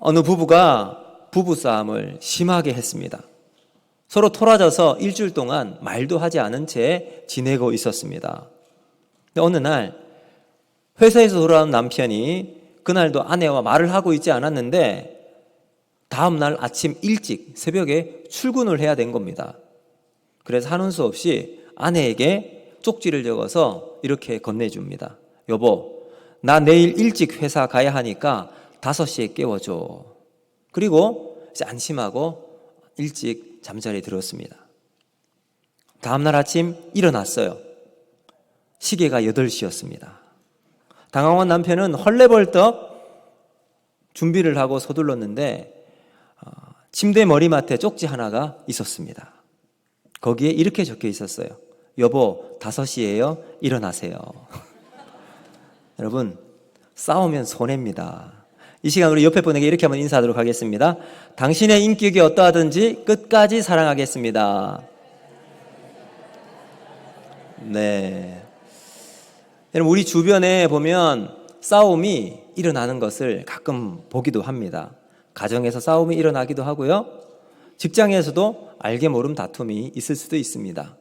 어느 부부가 부부싸움을 심하게 했습니다. 서로 토라져서 일주일 동안 말도 하지 않은 채 지내고 있었습니다. 근데 어느 날 회사에서 돌아온 남편이 그날도 아내와 말을 하고 있지 않았는데 다음 날 아침 일찍 새벽에 출근을 해야 된 겁니다. 그래서 하는 수 없이 아내에게 쪽지를 적어서 이렇게 건네줍니다. 여보, 나 내일 일찍 회사 가야 하니까 5시에 깨워줘. 그리고 이제 안심하고 일찍 잠자리에 들었습니다. 다음날 아침 일어났어요. 시계가 8시였습니다. 당황한 남편은 헐레벌떡 준비를 하고 서둘렀는데 침대 머리맡에 쪽지 하나가 있었습니다. 거기에 이렇게 적혀 있었어요. 여보, 5시예요. 일어나세요. 여러분, 싸우면 손해입니다. 이 시간 우리 옆에 분에게 이렇게 한번 인사하도록 하겠습니다. 당신의 인격이 어떠하든지 끝까지 사랑하겠습니다. 네. 여러분, 우리 주변에 보면 싸움이 일어나는 것을 가끔 보기도 합니다. 가정에서 싸움이 일어나기도 하고요. 직장에서도 알게 모름 다툼이 있을 수도 있습니다.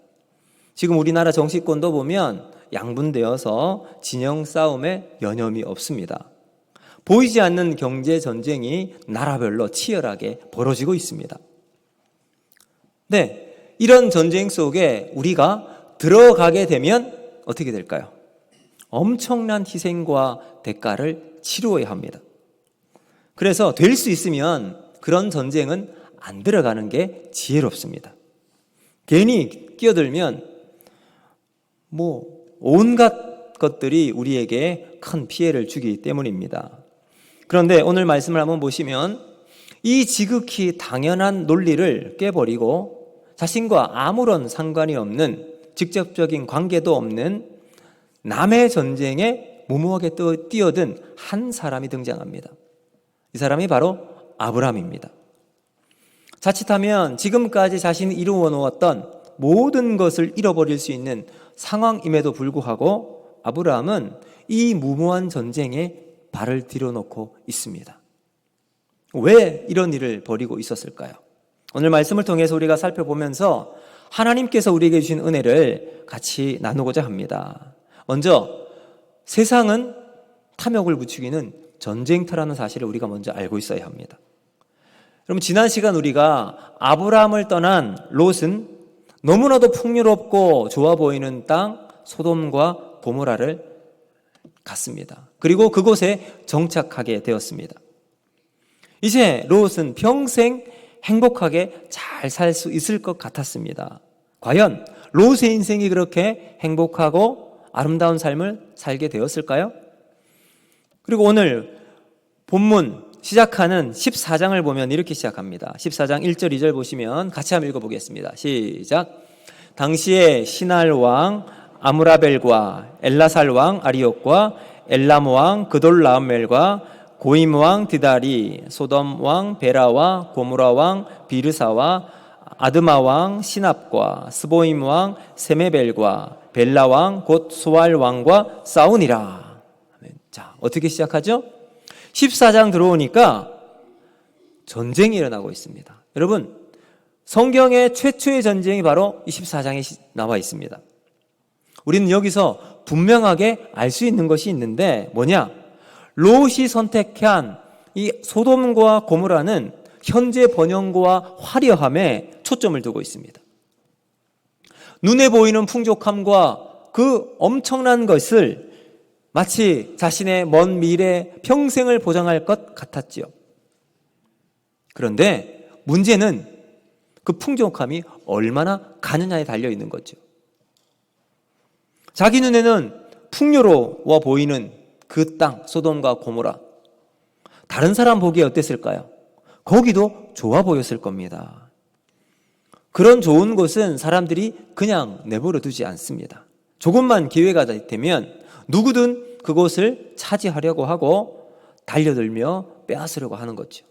지금 우리나라 정치권도 보면 양분되어서 진영 싸움에 여념이 없습니다. 보이지 않는 경제 전쟁이 나라별로 치열하게 벌어지고 있습니다. 네, 이런 전쟁 속에 우리가 들어가게 되면 어떻게 될까요? 엄청난 희생과 대가를 치루어야 합니다. 그래서 될 수 있으면 그런 전쟁은 안 들어가는 게 지혜롭습니다. 괜히 끼어들면 온갖 것들이 우리에게 큰 피해를 주기 때문입니다. 그런데 오늘 말씀을 한번 보시면 이 지극히 당연한 논리를 깨버리고 자신과 아무런 상관이 없는 직접적인 관계도 없는 남의 전쟁에 무모하게 뛰어든 한 사람이 등장합니다. 이 사람이 바로 아브라함입니다. 자칫하면 지금까지 자신이 이루어 놓았던 모든 것을 잃어버릴 수 있는 상황임에도 불구하고 아브라함은 이 무모한 전쟁에 발을 들여놓고 있습니다. 왜 이런 일을 벌이고 있었을까요? 오늘 말씀을 통해서 우리가 살펴보면서 하나님께서 우리에게 주신 은혜를 같이 나누고자 합니다. 먼저 세상은 탐욕을 부추기는 전쟁터라는 사실을 우리가 먼저 알고 있어야 합니다. 여러분, 지난 시간 우리가 아브라함을 떠난 롯은 너무나도 풍요롭고 좋아 보이는 땅 소돔과 고모라를 갔습니다. 그리고 그곳에 정착하게 되었습니다. 이제 롯은 평생 행복하게 잘 살 수 있을 것 같았습니다. 과연 롯의 인생이 그렇게 행복하고 아름다운 삶을 살게 되었을까요? 그리고 오늘 본문 시작하는 14장을 보면 이렇게 시작합니다. 14장 1절 2절 보시면 같이 한번 읽어보겠습니다. 시작. 당시에 시날 왕 아므라벨과 엘라살 왕 아리옥과 엘람 왕 그돌라음멜과 고임 왕 디다리, 소돔 왕 베라와 고무라 왕 비르사와 아드마 왕 시납과 스보임 왕 세메벨과 벨라 왕 곧 소알 왕과 싸우니라. 자, 어떻게 시작하죠? 14장 들어오니까 전쟁이 일어나고 있습니다. 여러분, 성경의 최초의 전쟁이 바로 이 14장에 나와 있습니다. 우리는 여기서 분명하게 알 수 있는 것이 있는데 뭐냐? 롯이 선택한 이 소돔과 고모라는 현재 번영과 화려함에 초점을 두고 있습니다. 눈에 보이는 풍족함과 그 엄청난 것을 마치 자신의 먼 미래 평생을 보장할 것 같았지요. 그런데 문제는 그 풍족함이 얼마나 가느냐에 달려 있는 거죠. 자기 눈에는 풍요로워 보이는 그 땅 소돔과 고모라, 다른 사람 보기에 어땠을까요? 거기도 좋아 보였을 겁니다. 그런 좋은 곳은 사람들이 그냥 내버려 두지 않습니다. 조금만 기회가 되면 누구든 그곳을 차지하려고 하고 달려들며 빼앗으려고 하는 거죠.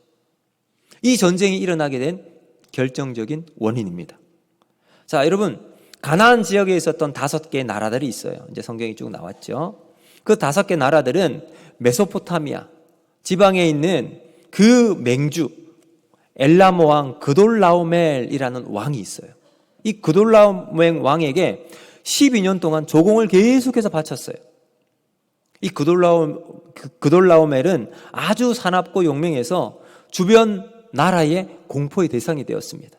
이 전쟁이 일어나게 된 결정적인 원인입니다. 자, 여러분, 가나안 지역에 있었던 5개의 나라들이 있어요. 이제 성경이 쭉 나왔죠. 그 5개 나라들은 메소포타미아 지방에 있는 그 맹주 엘람 왕 그돌라오멜이라는 왕이 있어요. 이 그돌라오멜 왕에게 12년 동안 조공을 계속해서 바쳤어요. 이 그돌라오멜은 아주 사납고 용맹해서 주변 나라의 공포의 대상이 되었습니다.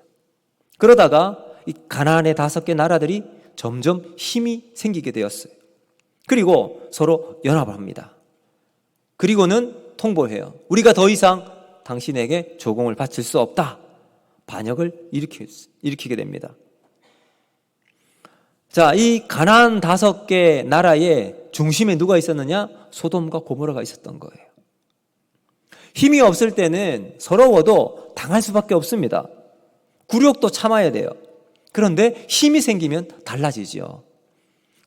그러다가 이 가나안의 5개 나라들이 점점 힘이 생기게 되었어요. 그리고 서로 연합을 합니다. 그리고는 통보해요. 우리가 더 이상 당신에게 조공을 바칠 수 없다. 반역을 일으키게 됩니다. 자, 이 가나안 5개 나라의 중심에 누가 있었느냐? 소돔과 고모라가 있었던 거예요. 힘이 없을 때는 서러워도 당할 수밖에 없습니다. 굴욕도 참아야 돼요. 그런데 힘이 생기면 달라지죠.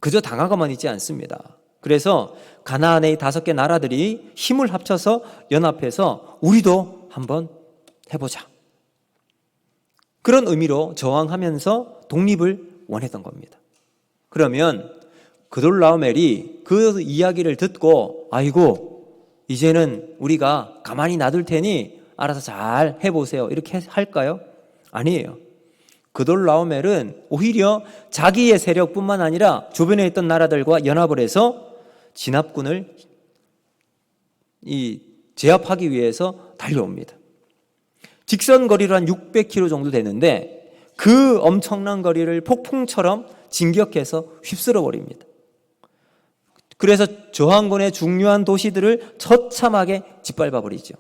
그저 당하고만 있지 않습니다. 그래서 가나안의 5개 나라들이 힘을 합쳐서 연합해서 우리도 한번 해보자. 그런 의미로 저항하면서 독립을 원했던 겁니다. 그러면 그돌라오멜이 그 이야기를 듣고 아이고 이제는 우리가 가만히 놔둘 테니 알아서 잘 해보세요. 이렇게 할까요? 아니에요. 그돌라오멜은 오히려 자기의 세력뿐만 아니라 주변에 있던 나라들과 연합을 해서 진압군을 제압하기 위해서 달려옵니다. 직선 거리로 한 600km 정도 되는데 그 엄청난 거리를 폭풍처럼 진격해서 휩쓸어 버립니다. 그래서 저항군의 중요한 도시들을 처참하게 짓밟아 버리죠.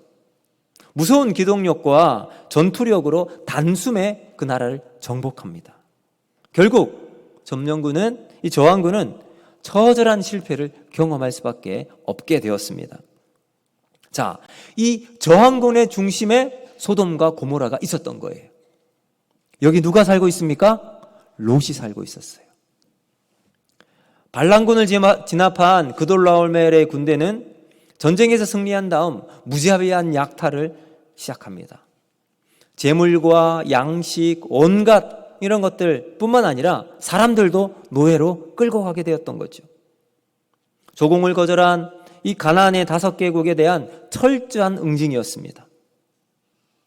무서운 기동력과 전투력으로 단숨에 그 나라를 정복합니다. 결국 점령군은 이 저항군은 처절한 실패를 경험할 수밖에 없게 되었습니다. 자, 이 저항군의 중심에 소돔과 고모라가 있었던 거예요. 여기 누가 살고 있습니까? 롯이 살고 있었어요. 반란군을 진압한 그돌라오멜의 군대는 전쟁에서 승리한 다음 무자비한 약탈을 시작합니다. 재물과 양식, 온갖 이런 것들 뿐만 아니라 사람들도 노예로 끌고 가게 되었던 거죠. 조공을 거절한 이 가나안의 5개국에 대한 철저한 응징이었습니다.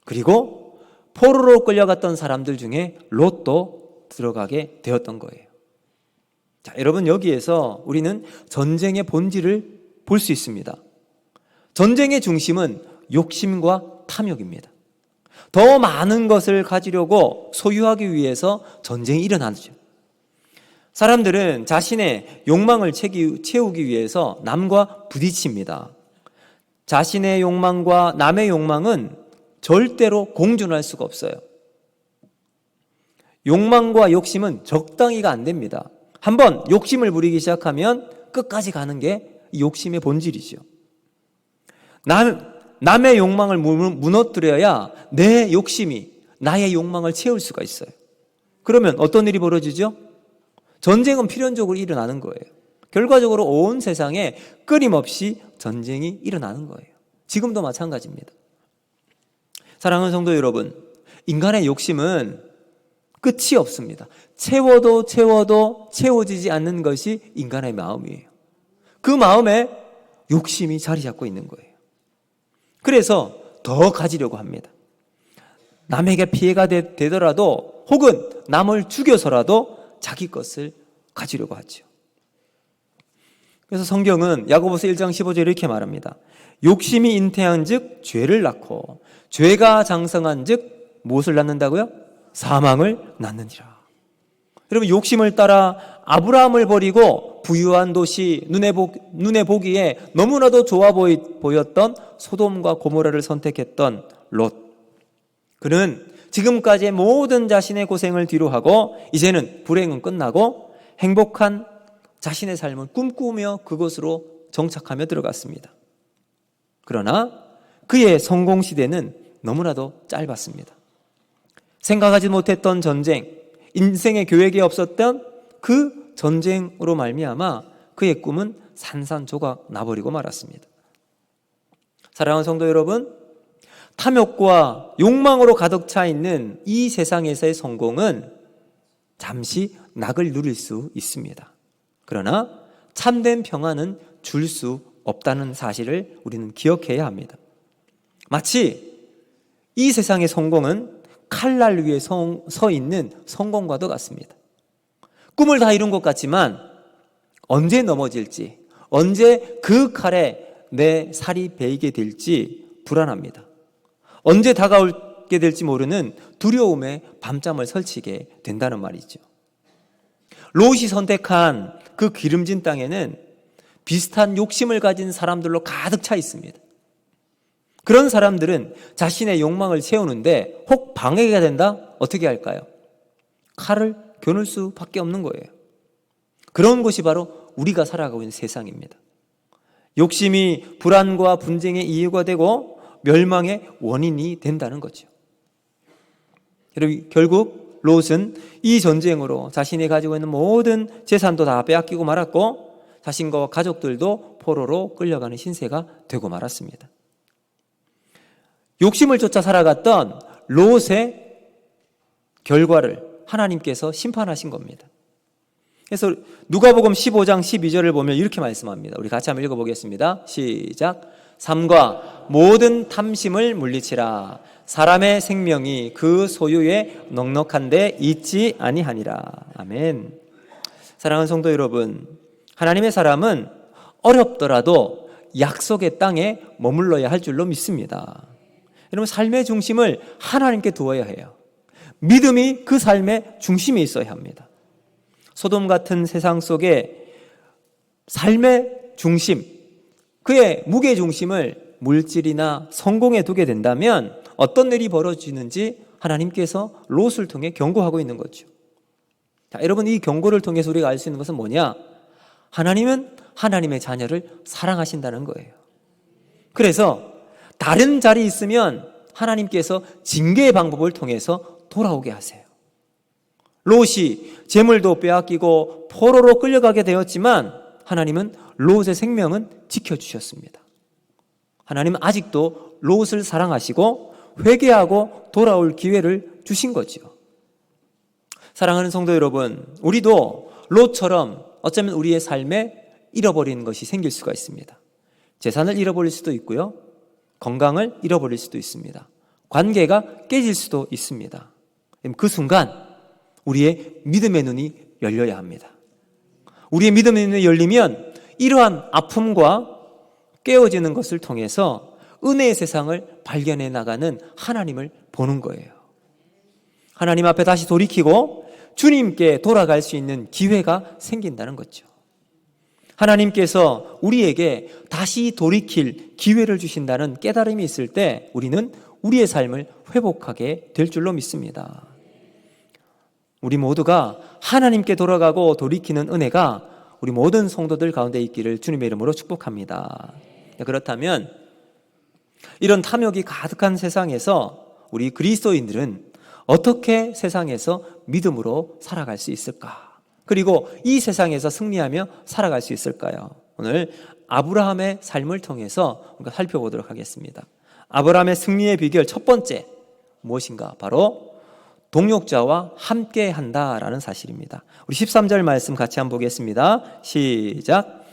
그리고 포로로 끌려갔던 사람들 중에 롯도 들어가게 되었던 거예요. 자, 여러분 여기에서 우리는 전쟁의 본질을 볼 수 있습니다. 전쟁의 중심은 욕심과 탐욕입니다. 더 많은 것을 가지려고 소유하기 위해서 전쟁이 일어나죠. 사람들은 자신의 욕망을 채우기 위해서 남과 부딪힙니다. 자신의 욕망과 남의 욕망은 절대로 공존할 수가 없어요. 욕망과 욕심은 적당히가 안 됩니다. 한번 욕심을 부리기 시작하면 끝까지 가는 게 이 욕심의 본질이죠. 남의 욕망을 무너뜨려야 내 욕심이 나의 욕망을 채울 수가 있어요. 그러면 어떤 일이 벌어지죠? 전쟁은 필연적으로 일어나는 거예요. 결과적으로 온 세상에 끊임없이 전쟁이 일어나는 거예요. 지금도 마찬가지입니다. 사랑하는 성도 여러분, 인간의 욕심은 끝이 없습니다. 채워도 채워지지 않는 것이 인간의 마음이에요. 그 마음에 욕심이 자리 잡고 있는 거예요. 그래서 더 가지려고 합니다. 남에게 피해가 되더라도 혹은 남을 죽여서라도 자기 것을 가지려고 하죠. 그래서 성경은 야고보서 1장 15절에 이렇게 말합니다. 욕심이 잉태한 즉 죄를 낳고 죄가 장성한 즉 무엇을 낳는다고요? 사망을 낳느니라. 여러분 욕심을 따라 아브라함을 버리고 부유한 도시 눈에 보기에 너무나도 좋아 보였던 소돔과 고모라를 선택했던 롯. 그는 지금까지의 모든 자신의 고생을 뒤로하고 이제는 불행은 끝나고 행복한 자신의 삶을 꿈꾸며 그곳으로 정착하며 들어갔습니다. 그러나 그의 성공 시대는 너무나도 짧았습니다. 생각하지 못했던 전쟁, 인생의 계획이 없었던 그 전쟁으로 말미암아 그의 꿈은 산산조각 나버리고 말았습니다. 사랑하는 성도 여러분, 탐욕과 욕망으로 가득 차 있는 이 세상에서의 성공은 잠시 낙을 누릴 수 있습니다. 그러나 참된 평안은 줄 수 없다는 사실을 우리는 기억해야 합니다. 마치 이 세상의 성공은 칼날 위에 서 있는 성공과도 같습니다. 꿈을 다 이룬 것 같지만 언제 넘어질지, 언제 그 칼에 내 살이 베이게 될지 불안합니다. 언제 다가오게 될지 모르는 두려움에 밤잠을 설치게 된다는 말이죠. 롯이 선택한 그 기름진 땅에는 비슷한 욕심을 가진 사람들로 가득 차 있습니다. 그런 사람들은 자신의 욕망을 채우는데 혹 방해가 된다? 어떻게 할까요? 칼을 겨눌 수밖에 없는 거예요. 그런 것이 바로 우리가 살아가고 있는 세상입니다. 욕심이 불안과 분쟁의 이유가 되고 멸망의 원인이 된다는 거죠. 여러분, 결국 롯은 이 전쟁으로 자신이 가지고 있는 모든 재산도 다 빼앗기고 말았고 자신과 가족들도 포로로 끌려가는 신세가 되고 말았습니다. 욕심을 쫓아 살아갔던 롯의 결과를 하나님께서 심판하신 겁니다. 그래서 누가복음 15장 12절을 보면 이렇게 말씀합니다. 우리 같이 한번 읽어보겠습니다. 시작. 삼가 모든 탐심을 물리치라. 사람의 생명이 그 소유에 넉넉한데 있지 아니하니라. 아멘. 사랑하는 성도 여러분, 하나님의 사람은 어렵더라도 약속의 땅에 머물러야 할 줄로 믿습니다. 여러분, 삶의 중심을 하나님께 두어야 해요. 믿음이 그 삶의 중심에 있어야 합니다. 소돔 같은 세상 속에 삶의 중심, 그의 무게 중심을 물질이나 성공에 두게 된다면 어떤 일이 벌어지는지 하나님께서 롯을 통해 경고하고 있는 거죠. 자, 여러분, 이 경고를 통해서 우리가 알 수 있는 것은 뭐냐? 하나님은 하나님의 자녀를 사랑하신다는 거예요. 그래서 다른 자리에 있으면 하나님께서 징계의 방법을 통해서 돌아오게 하세요. 롯이 재물도 빼앗기고 포로로 끌려가게 되었지만 하나님은 롯의 생명은 지켜주셨습니다. 하나님은 아직도 롯을 사랑하시고 회개하고 돌아올 기회를 주신 거죠. 사랑하는 성도 여러분, 우리도 롯처럼 어쩌면 우리의 삶에 잃어버리는 것이 생길 수가 있습니다. 재산을 잃어버릴 수도 있고요. 건강을 잃어버릴 수도 있습니다. 관계가 깨질 수도 있습니다. 그 순간 우리의 믿음의 눈이 열려야 합니다. 우리의 믿음의 눈이 열리면 이러한 아픔과 깨어지는 것을 통해서 은혜의 세상을 발견해 나가는 하나님을 보는 거예요. 하나님 앞에 다시 돌이키고 주님께 돌아갈 수 있는 기회가 생긴다는 거죠. 하나님께서 우리에게 다시 돌이킬 기회를 주신다는 깨달음이 있을 때 우리는 우리의 삶을 회복하게 될 줄로 믿습니다. 우리 모두가 하나님께 돌아가고 돌이키는 은혜가 우리 모든 성도들 가운데 있기를 주님의 이름으로 축복합니다. 그렇다면 이런 탐욕이 가득한 세상에서 우리 그리스도인들은 어떻게 세상에서 믿음으로 살아갈 수 있을까? 그리고 이 세상에서 승리하며 살아갈 수 있을까요? 오늘 아브라함의 삶을 통해서 우리가 살펴보도록 하겠습니다. 아브라함의 승리의 비결 첫 번째 무엇인가? 바로 동역자와 함께 한다라는 사실입니다. 우리 13절 말씀 같이 한번 보겠습니다. 시작.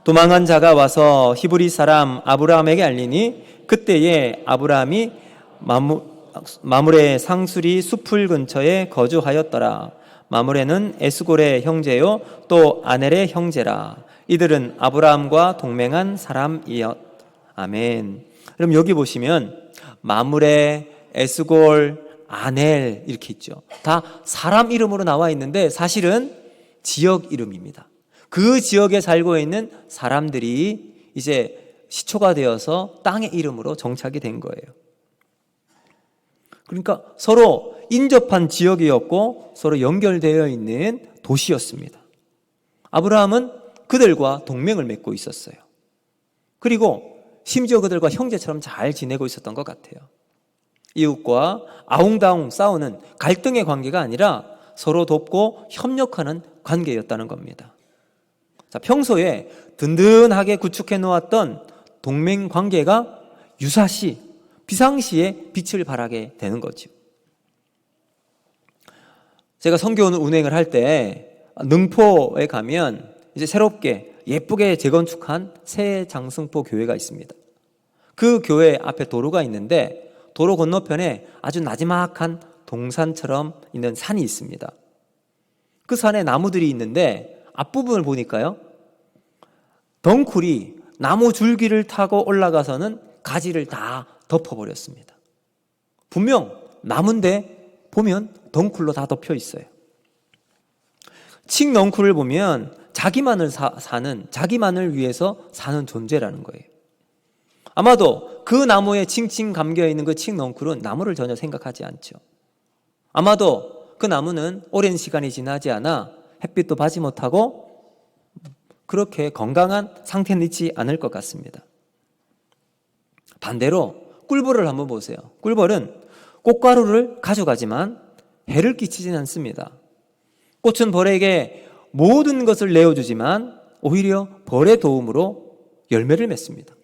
도망한 자가 와서 히브리 사람 아브라함에게 알리니 그때에 아브라함이 마므레 상수리 숲을 근처에 거주하였더라. 마므레는 에스골의 형제요 또 아넬의 형제라. 이들은 아브라함과 동맹한 사람이었. 아멘. 그럼 여기 보시면 마므레, 에스골, 아넬 이렇게 있죠. 다 사람 이름으로 나와 있는데 사실은 지역 이름입니다. 그 지역에 살고 있는 사람들이 이제 시초가 되어서 땅의 이름으로 정착이 된 거예요. 그러니까 서로 인접한 지역이었고 서로 연결되어 있는 도시였습니다. 아브라함은 그들과 동맹을 맺고 있었어요. 그리고 심지어 그들과 형제처럼 잘 지내고 있었던 것 같아요. 이웃과 아웅다웅 싸우는 갈등의 관계가 아니라 서로 돕고 협력하는 관계였다는 겁니다. 자, 평소에 든든하게 구축해 놓았던 동맹 관계가 유사시 비상시에 빛을 발하게 되는 거죠. 제가 선교 운행을 할 때 능포에 가면 이제 새롭게 예쁘게 재건축한 새 장승포 교회가 있습니다. 그 교회 앞에 도로가 있는데 도로 건너편에 아주 나지막한 동산처럼 있는 산이 있습니다. 그 산에 나무들이 있는데 앞부분을 보니까요, 덩쿨이 나무 줄기를 타고 올라가서는 가지를 다 덮어버렸습니다. 분명 나무인데 보면 덩쿨로 다 덮여 있어요. 칡넝쿨을 보면 자기만을 위해서 사는 존재라는 거예요. 아마도 그 나무에 칭칭 감겨있는 그 칡넝쿨은 나무를 전혀 생각하지 않죠. 아마도 그 나무는 오랜 시간이 지나지 않아 햇빛도 받지 못하고 그렇게 건강한 상태는 있지 않을 것 같습니다. 반대로 꿀벌을 한번 보세요. 꿀벌은 꽃가루를 가져가지만 해를 끼치지는 않습니다. 꽃은 벌에게 모든 것을 내어주지만 오히려 벌의 도움으로 열매를 맺습니다.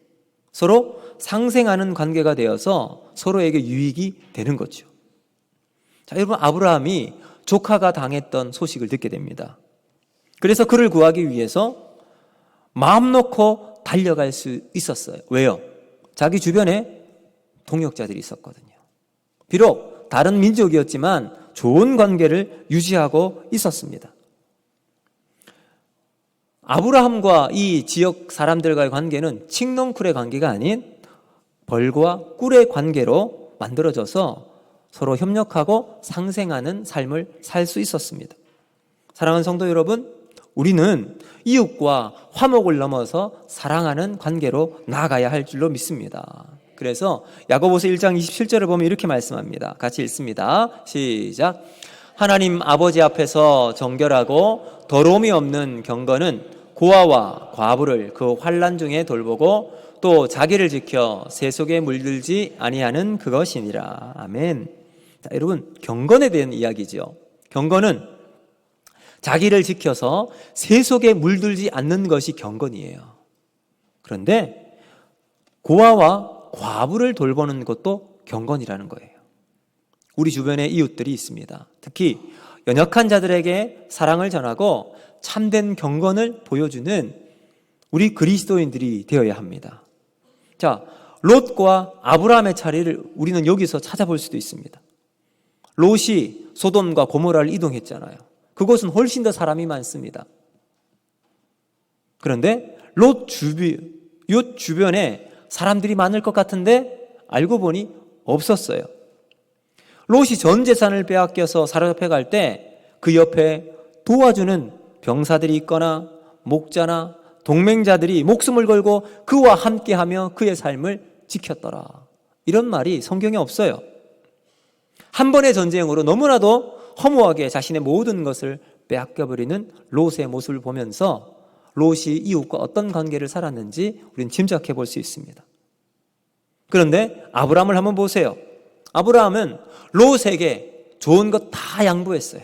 서로 상생하는 관계가 되어서 서로에게 유익이 되는 거죠. 자, 여러분, 아브라함이 조카가 당했던 소식을 듣게 됩니다. 그래서 그를 구하기 위해서 마음 놓고 달려갈 수 있었어요. 왜요? 자기 주변에 동역자들이 있었거든요. 비록 다른 민족이었지만 좋은 관계를 유지하고 있었습니다. 아브라함과 이 지역 사람들과의 관계는 칡넝쿨의 관계가 아닌 벌과 꿀의 관계로 만들어져서 서로 협력하고 상생하는 삶을 살 수 있었습니다. 사랑하는 성도 여러분, 우리는 이웃과 화목을 넘어서 사랑하는 관계로 나아가야 할 줄로 믿습니다. 그래서 야고보서 1장 27절을 보면 이렇게 말씀합니다. 같이 읽습니다. 시작. 하나님 아버지 앞에서 정결하고 더러움이 없는 경건은 고아와 과부를 그 환난 중에 돌보고 또 자기를 지켜 세 속에 물들지 아니하는 그것이니라. 아멘. 자, 여러분, 경건에 대한 이야기죠. 경건은 자기를 지켜서 세 속에 물들지 않는 것이 경건이에요. 그런데 고아와 과부를 돌보는 것도 경건이라는 거예요. 우리 주변에 이웃들이 있습니다. 특히 연약한 자들에게 사랑을 전하고 참된 경건을 보여주는 우리 그리스도인들이 되어야 합니다. 자, 롯과 아브라함의 차례를 우리는 여기서 찾아볼 수도 있습니다. 롯이 소돔과 고모라를 이동했잖아요. 그곳은 훨씬 더 사람이 많습니다. 그런데 롯 주변에 사람들이 많을 것 같은데 알고 보니 없었어요. 롯이 전 재산을 빼앗겨서 사로잡혀 갈 때 그 옆에 도와주는 병사들이 있거나 목자나 동맹자들이 목숨을 걸고 그와 함께하며 그의 삶을 지켰더라. 이런 말이 성경에 없어요. 한 번의 전쟁으로 너무나도 허무하게 자신의 모든 것을 빼앗겨버리는 롯의 모습을 보면서 롯이 이웃과 어떤 관계를 살았는지 우리는 짐작해 볼 수 있습니다. 그런데 아브라함을 한번 보세요. 아브라함은 롯에게 좋은 것 다 양보했어요.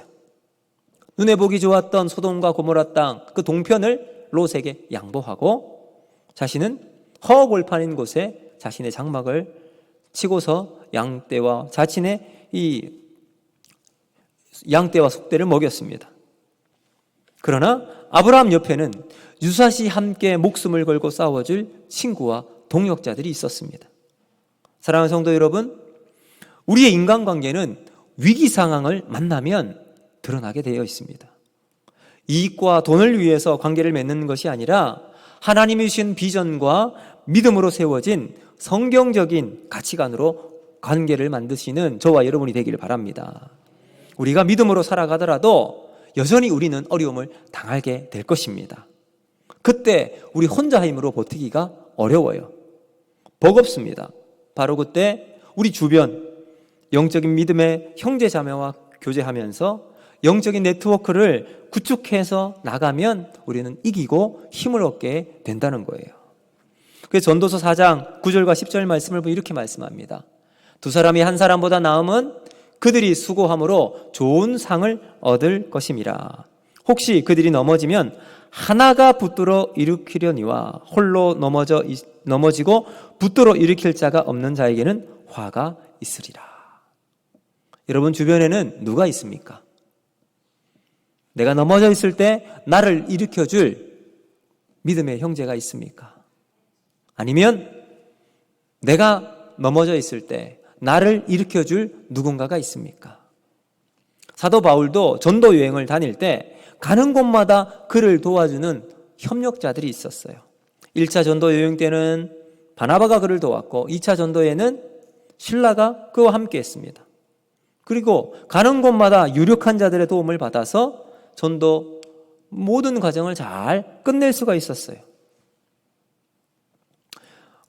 눈에 보기 좋았던 소돔과 고모라 땅 그 동편을 롯에게 양보하고 자신은 허허벌판인 곳에 자신의 장막을 치고서 양떼와 자신의 이 양떼와 속대를 먹였습니다. 그러나 아브라함 옆에는 유사시 함께 목숨을 걸고 싸워줄 친구와 동역자들이 있었습니다. 사랑하는 성도 여러분, 우리의 인간관계는 위기 상황을 만나면 드러나게 되어 있습니다. 이익과 돈을 위해서 관계를 맺는 것이 아니라 하나님이 주신 비전과 믿음으로 세워진 성경적인 가치관으로 관계를 만드시는 저와 여러분이 되기를 바랍니다. 우리가 믿음으로 살아가더라도 여전히 우리는 어려움을 당하게 될 것입니다. 그때 우리 혼자 힘으로 버티기가 어려워요. 버겁습니다. 바로 그때 우리 주변 영적인 믿음의 형제 자매와 교제하면서 영적인 네트워크를 구축해서 나가면 우리는 이기고 힘을 얻게 된다는 거예요. 그래서 전도서 4장 9절과 10절 말씀을 보면 이렇게 말씀합니다. 두 사람이 한 사람보다 나음은 그들이 수고함으로 좋은 상을 얻을 것임이라. 혹시 그들이 넘어지면 하나가 붙들어 일으키려니와 홀로 넘어지고 붙들어 일으킬 자가 없는 자에게는 화가 있으리라. 여러분 주변에는 누가 있습니까? 내가 넘어져 있을 때 나를 일으켜줄 믿음의 형제가 있습니까? 아니면 내가 넘어져 있을 때 나를 일으켜줄 누군가가 있습니까? 사도 바울도 전도 여행을 다닐 때 가는 곳마다 그를 도와주는 협력자들이 있었어요. 1차 전도 여행 때는 바나바가 그를 도왔고 2차 전도에는 실라가 그와 함께 했습니다. 그리고 가는 곳마다 유력한 자들의 도움을 받아서 전도 모든 과정을 잘 끝낼 수가 있었어요.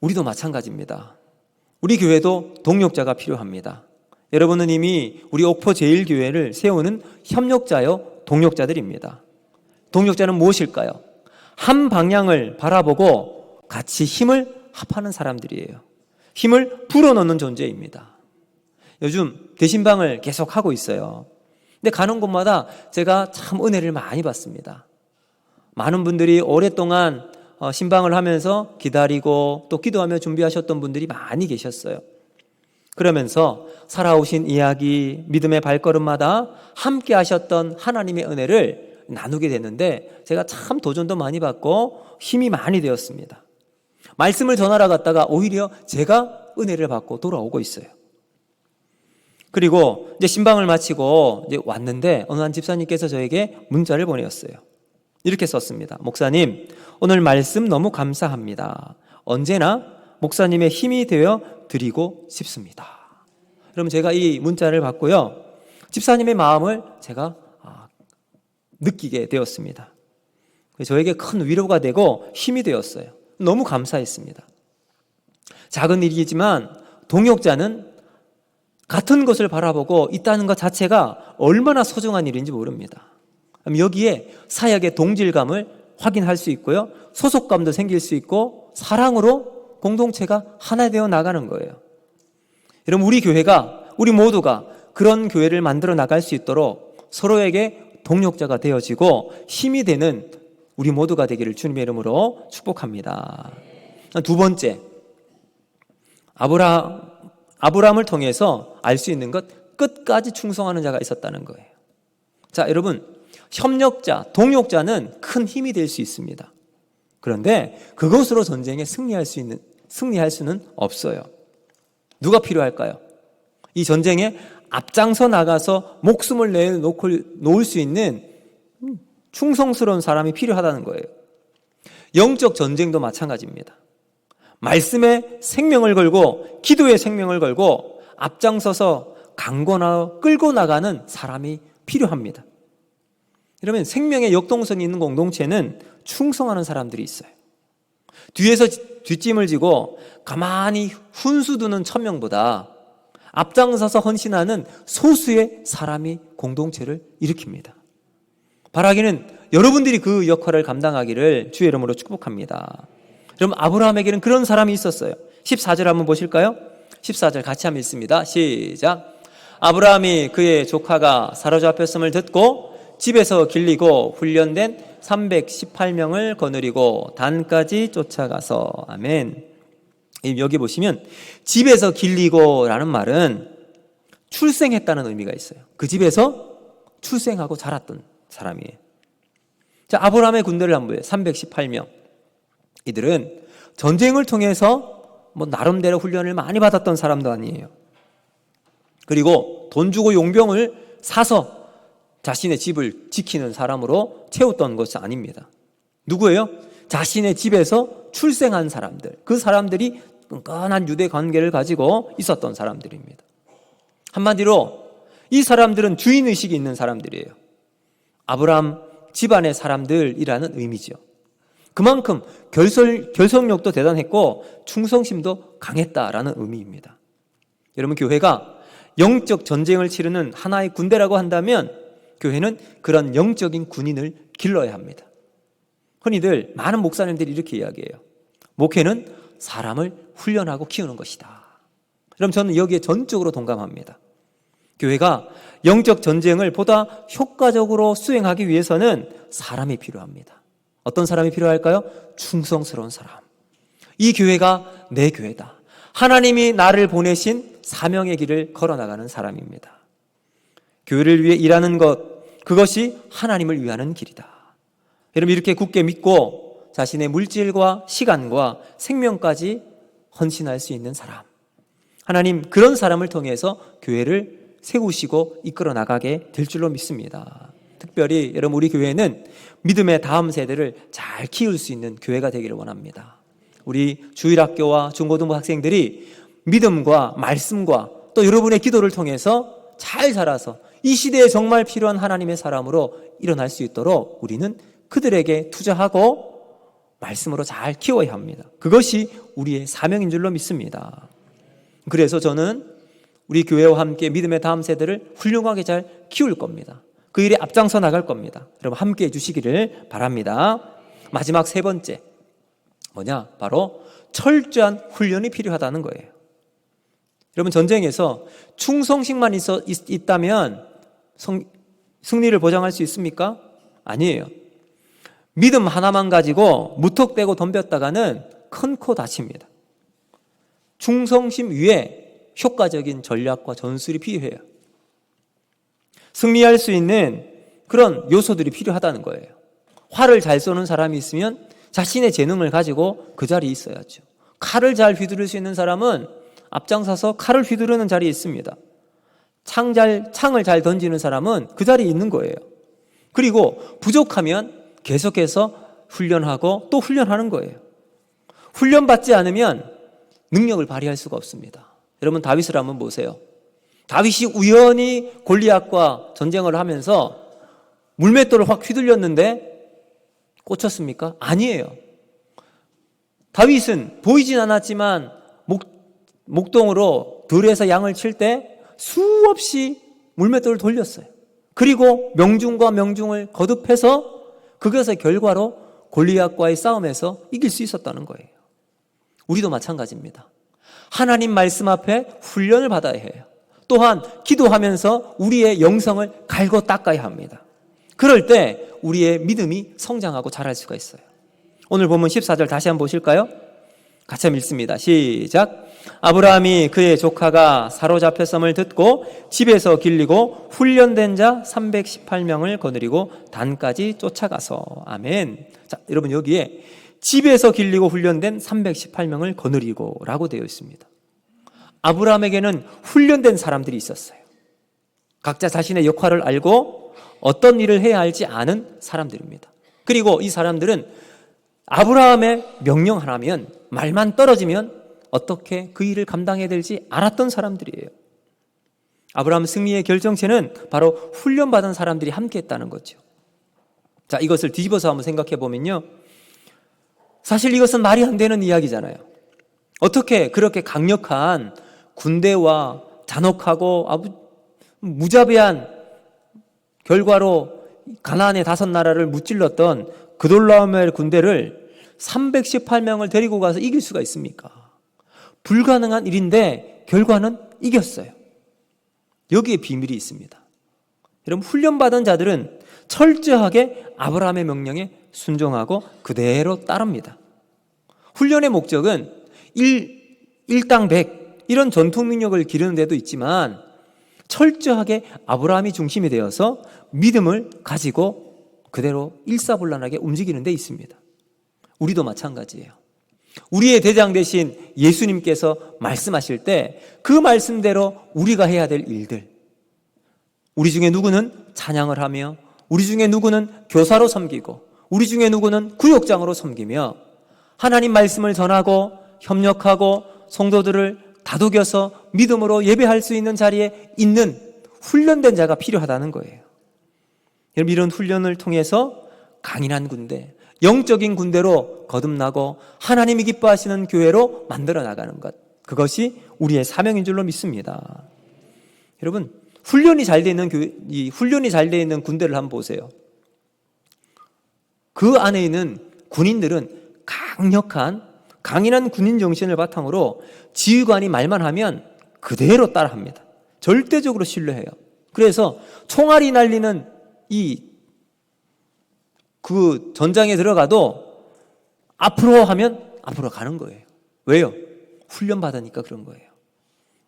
우리도 마찬가지입니다. 우리 교회도 동력자가 필요합니다. 여러분은 이미 우리 옥포 제1교회를 세우는 협력자요 동력자들입니다. 동력자는 무엇일까요? 한 방향을 바라보고 같이 힘을 합하는 사람들이에요. 힘을 불어넣는 존재입니다. 요즘 대신방을 계속 하고 있어요. 근데 가는 곳마다 제가 참 은혜를 많이 받습니다. 많은 분들이 오랫동안 신방을 하면서 기다리고 또 기도하며 준비하셨던 분들이 많이 계셨어요. 그러면서 살아오신 이야기, 믿음의 발걸음마다 함께 하셨던 하나님의 은혜를 나누게 됐는데 제가 참 도전도 많이 받고 힘이 많이 되었습니다. 말씀을 전하러 갔다가 오히려 제가 은혜를 받고 돌아오고 있어요. 그리고 이제 신방을 마치고 이제 왔는데 어느 한 집사님께서 저에게 문자를 보내었어요. 이렇게 썼습니다. 목사님, 오늘 말씀 너무 감사합니다. 언제나 목사님의 힘이 되어 드리고 싶습니다. 그럼 제가 이 문자를 받고요. 집사님의 마음을 제가 느끼게 되었습니다. 저에게 큰 위로가 되고 힘이 되었어요. 너무 감사했습니다. 작은 일이지만 동역자는 같은 것을 바라보고 있다는 것 자체가 얼마나 소중한 일인지 모릅니다. 여기에 사역의 동질감을 확인할 수 있고요. 소속감도 생길 수 있고 사랑으로 공동체가 하나 되어 나가는 거예요. 여러분, 우리 모두가 그런 교회를 만들어 나갈 수 있도록 서로에게 동력자가 되어지고 힘이 되는 우리 모두가 되기를 주님의 이름으로 축복합니다. 두 번째, 아브라함을 통해서 알 수 있는 것, 끝까지 충성하는 자가 있었다는 거예요. 자, 여러분, 협력자, 동력자는 큰 힘이 될 수 있습니다. 그런데 그것으로 전쟁에 승리할 수는 없어요. 누가 필요할까요? 이 전쟁에 앞장서 나가서 목숨을 내놓을 수 있는 충성스러운 사람이 필요하다는 거예요. 영적 전쟁도 마찬가지입니다. 말씀에 생명을 걸고 기도에 생명을 걸고 앞장서서 강권하고 끌고 나가는 사람이 필요합니다. 이러면 생명의 역동성이 있는 공동체는 충성하는 사람들이 있어요. 뒤에서 뒷짐을 지고 가만히 훈수 두는 1000명보다 앞장서서 헌신하는 소수의 사람이 공동체를 일으킵니다. 바라기는 여러분들이 그 역할을 감당하기를 주의 이름으로 축복합니다. 그럼 아브라함에게는 그런 사람이 있었어요. 14절 한번 보실까요? 14절 같이 한번 읽습니다. 시작. 아브라함이 그의 조카가 사로잡혔음을 듣고 집에서 길리고 훈련된 318명을 거느리고 단까지 쫓아가서. 아멘. 여기 보시면 집에서 길리고 라는 말은 출생했다는 의미가 있어요. 그 집에서 출생하고 자랐던 사람이에요. 자, 아브라함의 군대를 한번 보세요. 318명. 이들은 전쟁을 통해서 나름대로 훈련을 많이 받았던 사람도 아니에요. 그리고 돈 주고 용병을 사서 자신의 집을 지키는 사람으로 채웠던 것이 아닙니다. 누구예요? 자신의 집에서 출생한 사람들. 그 사람들이 끈끈한 유대 관계를 가지고 있었던 사람들입니다. 한마디로 이 사람들은 주인의식이 있는 사람들이에요. 아브라함 집안의 사람들이라는 의미죠. 그만큼 결속력도 대단했고 충성심도 강했다라는 의미입니다. 여러분, 교회가 영적 전쟁을 치르는 하나의 군대라고 한다면 교회는 그런 영적인 군인을 길러야 합니다. 흔히들 많은 목사님들이 이렇게 이야기해요. 목회는 사람을 훈련하고 키우는 것이다. 그럼 저는 여기에 전적으로 동감합니다. 교회가 영적 전쟁을 보다 효과적으로 수행하기 위해서는 사람이 필요합니다. 어떤 사람이 필요할까요? 충성스러운 사람. 이 교회가 내 교회다. 하나님이 나를 보내신 사명의 길을 걸어나가는 사람입니다. 교회를 위해 일하는 것, 그것이 하나님을 위하는 길이다. 여러분, 이렇게 굳게 믿고 자신의 물질과 시간과 생명까지 헌신할 수 있는 사람, 하나님 그런 사람을 통해서 교회를 세우시고 이끌어 나가게 될 줄로 믿습니다. 특별히 여러분, 우리 교회는 믿음의 다음 세대를 잘 키울 수 있는 교회가 되기를 원합니다. 우리 주일학교와 중고등부 학생들이 믿음과 말씀과 또 여러분의 기도를 통해서 잘 자라서 이 시대에 정말 필요한 하나님의 사람으로 일어날 수 있도록 우리는 그들에게 투자하고 말씀으로 잘 키워야 합니다. 그것이 우리의 사명인 줄로 믿습니다. 그래서 저는 우리 교회와 함께 믿음의 다음 세대를 훌륭하게 잘 키울 겁니다. 그 일에 앞장서 나갈 겁니다. 여러분 함께 해주시기를 바랍니다. 마지막 세 번째 뭐냐? 바로 철저한 훈련이 필요하다는 거예요. 여러분, 전쟁에서 충성심만 있다면 승리를 보장할 수 있습니까? 아니에요. 믿음 하나만 가지고 무턱대고 덤볐다가는 큰 코 다칩니다. 충성심 위에 효과적인 전략과 전술이 필요해요. 승리할 수 있는 그런 요소들이 필요하다는 거예요. 활을 잘 쏘는 사람이 있으면 자신의 재능을 가지고 그 자리에 있어야죠. 칼을 잘 휘두를 수 있는 사람은 앞장서서 칼을 휘두르는 자리에 있습니다. 창을 잘 던지는 사람은 그 자리에 있는 거예요. 그리고 부족하면 계속해서 훈련하고 또 훈련하는 거예요. 훈련받지 않으면 능력을 발휘할 수가 없습니다. 여러분, 다윗을 한번 보세요. 다윗이 우연히 골리앗과 전쟁을 하면서 물맷돌을 확 휘둘렸는데 꽂혔습니까? 아니에요. 다윗은 보이진 않았지만 목동으로 들에서 양을 칠 때 수없이 물맷돌을 돌렸어요. 그리고 명중과 명중을 거듭해서 그것의 결과로 골리앗과의 싸움에서 이길 수 있었다는 거예요. 우리도 마찬가지입니다. 하나님 말씀 앞에 훈련을 받아야 해요. 또한 기도하면서 우리의 영성을 갈고 닦아야 합니다. 그럴 때 우리의 믿음이 성장하고 자랄 수가 있어요. 오늘 본문 14절 다시 한번 보실까요? 같이 한번 읽습니다. 시작. 아브라함이 그의 조카가 사로잡혔음을 듣고 집에서 길리고 훈련된 자 318명을 거느리고 단까지 쫓아가서. 아멘. 자, 여러분, 여기에 집에서 길리고 훈련된 318명을 거느리고 라고 되어 있습니다. 아브라함에게는 훈련된 사람들이 있었어요. 각자 자신의 역할을 알고 어떤 일을 해야 할지 아는 사람들입니다. 그리고 이 사람들은 아브라함의 명령 하나면, 말만 떨어지면 어떻게 그 일을 감당해야 될지 알았던 사람들이에요. 아브라함 승리의 결정체는 바로 훈련받은 사람들이 함께 했다는 거죠. 자, 이것을 뒤집어서 한번 생각해 보면요, 사실 이것은 말이 안 되는 이야기잖아요. 어떻게 그렇게 강력한 군대와 잔혹하고 무자비한 결과로 가나안의 5나라를 무찔렀던 그돌라오멜 군대를 318명을 데리고 가서 이길 수가 있습니까? 불가능한 일인데 결과는 이겼어요. 여기에 비밀이 있습니다. 여러분, 훈련받은 자들은 철저하게 아브라함의 명령에 순종하고 그대로 따릅니다. 훈련의 목적은 일당 100 이런 전투 능력을 기르는 데도 있지만 철저하게 아브라함이 중심이 되어서 믿음을 가지고 그대로 일사불란하게 움직이는 데 있습니다. 우리도 마찬가지예요. 우리의 대장 되신 예수님께서 말씀하실 때 그 말씀대로 우리가 해야 될 일들, 우리 중에 누구는 찬양을 하며, 우리 중에 누구는 교사로 섬기고, 우리 중에 누구는 구역장으로 섬기며 하나님 말씀을 전하고 협력하고 성도들을 다독여서 믿음으로 예배할 수 있는 자리에 있는 훈련된 자가 필요하다는 거예요. 여러분, 이런 훈련을 통해서 강인한 군대, 영적인 군대로 거듭나고 하나님이 기뻐하시는 교회로 만들어 나가는 것, 그것이 우리의 사명인 줄로 믿습니다. 여러분, 훈련이 잘 돼 있는 이 훈련이 잘 돼 있는 군대를 한번 보세요. 그 안에 있는 군인들은 강인한 군인 정신을 바탕으로 지휘관이 말만 하면 그대로 따라합니다. 절대적으로 신뢰해요. 그래서 총알이 날리는 그 전장에 들어가도 앞으로 하면 앞으로 가는 거예요. 왜요? 훈련받으니까 그런 거예요.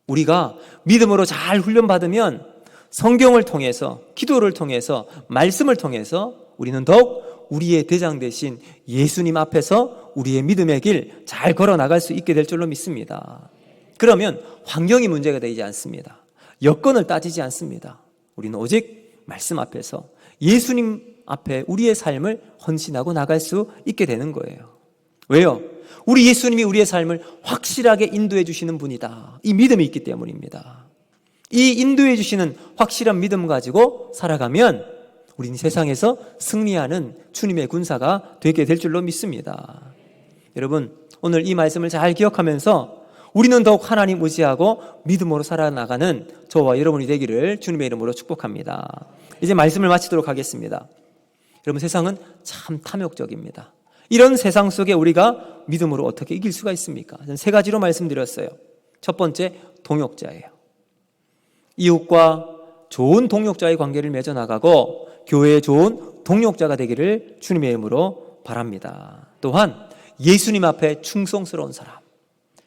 우리가 믿음으로 잘 훈련받으면 성경을 통해서, 기도를 통해서, 말씀을 통해서 우리는 더욱 우리의 대장 되신 예수님 앞에서 우리의 믿음의 길 잘 걸어 나갈 수 있게 될 줄로 믿습니다. 그러면 환경이 문제가 되지 않습니다. 여건을 따지지 않습니다. 우리는 오직 말씀 앞에서 예수님 앞에 우리의 삶을 헌신하고 나갈 수 있게 되는 거예요. 왜요? 우리 예수님이 우리의 삶을 확실하게 인도해 주시는 분이다. 이 믿음이 있기 때문입니다. 이 인도해 주시는 확실한 믿음 가지고 살아가면 우리는 세상에서 승리하는 주님의 군사가 되게 될 줄로 믿습니다. 여러분, 오늘 이 말씀을 잘 기억하면서 우리는 더욱 하나님 의지하고 믿음으로 살아나가는 저와 여러분이 되기를 주님의 이름으로 축복합니다. 이제 말씀을 마치도록 하겠습니다. 여러분, 세상은 참 탐욕적입니다. 이런 세상 속에 우리가 믿음으로 어떻게 이길 수가 있습니까? 저는 3가지로 말씀드렸어요. 첫 번째, 동역자예요. 이웃과 좋은 동역자의 관계를 맺어나가고 교회에 좋은 동역자가 되기를 주님의 이름으로 바랍니다. 또한 예수님 앞에 충성스러운 사람,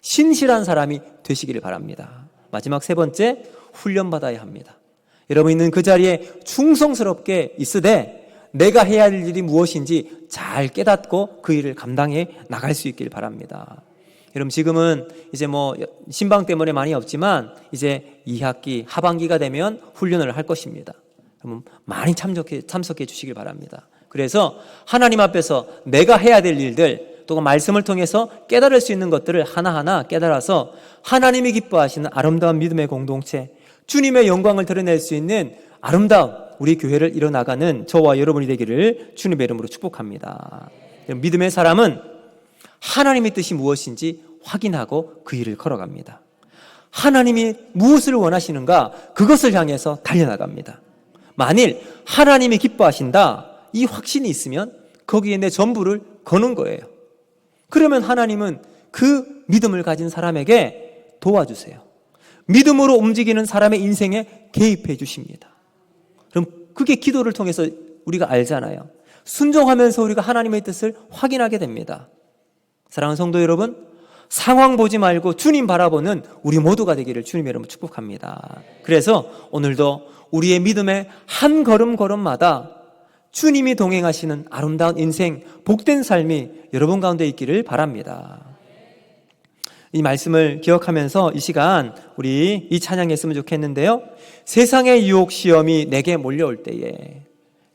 신실한 사람이 되시기를 바랍니다. 마지막 3번째, 훈련받아야 합니다. 여러분 있는 그 자리에 충성스럽게 있으되 내가 해야 할 일이 무엇인지 잘 깨닫고 그 일을 감당해 나갈 수 있길 바랍니다. 여러분 지금은 이제 신방 때문에 많이 없지만 이제 2학기 하반기가 되면 훈련을 할 것입니다. 여러분 많이 참석해 주시길 바랍니다. 그래서 하나님 앞에서 내가 해야 될 일들 또 말씀을 통해서 깨달을 수 있는 것들을 하나하나 깨달아서 하나님이 기뻐하시는 아름다운 믿음의 공동체, 주님의 영광을 드러낼 수 있는 아름다운 우리 교회를 이뤄나가는 저와 여러분이 되기를 주님의 이름으로 축복합니다. 믿음의 사람은 하나님의 뜻이 무엇인지 확인하고 그 일을 걸어갑니다. 하나님이 무엇을 원하시는가 그것을 향해서 달려나갑니다. 만일 하나님이 기뻐하신다 이 확신이 있으면 거기에 내 전부를 거는 거예요. 그러면 하나님은 그 믿음을 가진 사람에게 도와주세요. 믿음으로 움직이는 사람의 인생에 개입해 주십니다. 그럼 그게 기도를 통해서 우리가 알잖아요. 순종하면서 우리가 하나님의 뜻을 확인하게 됩니다. 사랑하는 성도 여러분, 상황 보지 말고 주님 바라보는 우리 모두가 되기를 주님의 이름으로 축복합니다. 그래서 오늘도 우리의 믿음의 한 걸음걸음마다 주님이 동행하시는 아름다운 인생, 복된 삶이 여러분 가운데 있기를 바랍니다. 이 말씀을 기억하면서 이 시간 우리 이 찬양 했으면 좋겠는데요. 세상의 유혹 시험이 내게 몰려올 때에,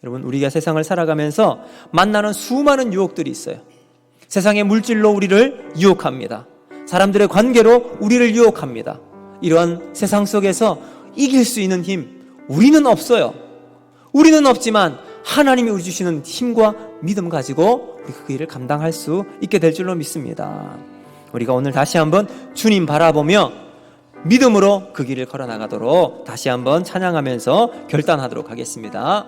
여러분 우리가 세상을 살아가면서 만나는 수많은 유혹들이 있어요. 세상의 물질로 우리를 유혹합니다. 사람들의 관계로 우리를 유혹합니다. 이러한 세상 속에서 이길 수 있는 힘 우리는 없어요. 우리는 없지만 하나님이 우리 주시는 힘과 믿음 가지고 우리 그 일을 감당할 수 있게 될 줄로 믿습니다. 우리가 오늘 다시 한번 주님 바라보며 믿음으로 그 길을 걸어나가도록 다시 한번 찬양하면서 결단하도록 하겠습니다.